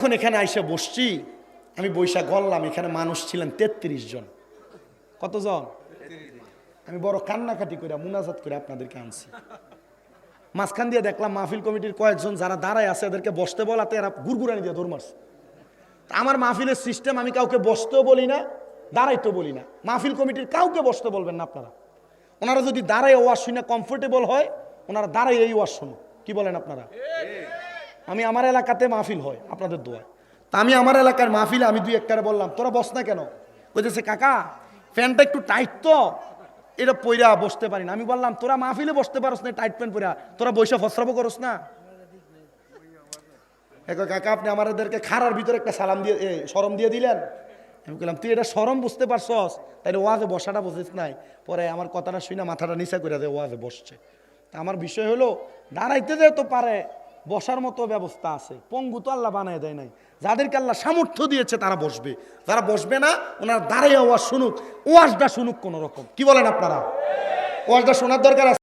এখন এখানে আইসা বসছি, আমি বৈশা গড়লাম, এখানে মানুষ ছিলেন 33 জন। কতজন? আমি বড় কান্নাকাটি করে মুনাজাত করে আপনাদেরকে আনছি। মাঝখান দিয়ে দেখলাম মাহফিল কমিটির কয়েকজন যারা দাঁড়ায় আছে এদেরকে বসতে বলাতে এরা গুড়গুড়ানি দিয়ে দৌড় মারছে। আমার মাহফিলের সিস্টেম, আমি কাউকে বসতেও বলি না, দাঁড়াইতেও বলি না। মাহফিল কমিটির কাউকে বসতে বলবেন না আপনারা। ওনারা যদি দাঁড়ায় ওয়াজ শুনে কমফোর্টেবল হয়, ওনারা দাঁড়ায় এই ওয়াজ শুনো। কি বলেন আপনারা? আমি আমার এলাকাতে মাহফিল হয় আপনাদের দোয়া, তা আমি আমার এলাকার মাহফিলে আমি দুই একটারে বললাম তোরা বস না কেন? বলতেছে কাকা ফ্যানটা একটু টাইট তো, এটা পইরা বসতে পারি না। আমি বললাম তোরা মাহফিলে বসতে পারস না টাইট প্যান্ট পইরা, তোরা বৈশা ফসরাবো করস না? কাকা আপনি আমাদেরকে খাড়ার ভিতরে একটা সালাম দিয়ে শরম দিয়ে দিলেন। আমি বললাম তুই এটা শরম বুঝতে পারছস, তাইলে ওয়াজে বসাটা বুঝিস নাই। পরে আমার কথাটা শুনে মাথাটা নিচা করে দেয়, ওয়াজে বসছে। তা আমার বিষয় হলো দাঁড়াইতে যে তো পারে, বসার মতো ব্যবস্থা আছে। পঙ্গু তো আল্লাহ বানায় দেয় নাই। যাদেরকে আল্লাহ সামর্থ্য দিয়েছে তারা বসবে, যারা বসবে না ওনারা দাঁড়াইয়া ওয়াজ শুনুক, ওয়াজটা শুনুক কোন রকম। কি বলেন আপনারা? ওয়াজটা শোনার দরকার আছে।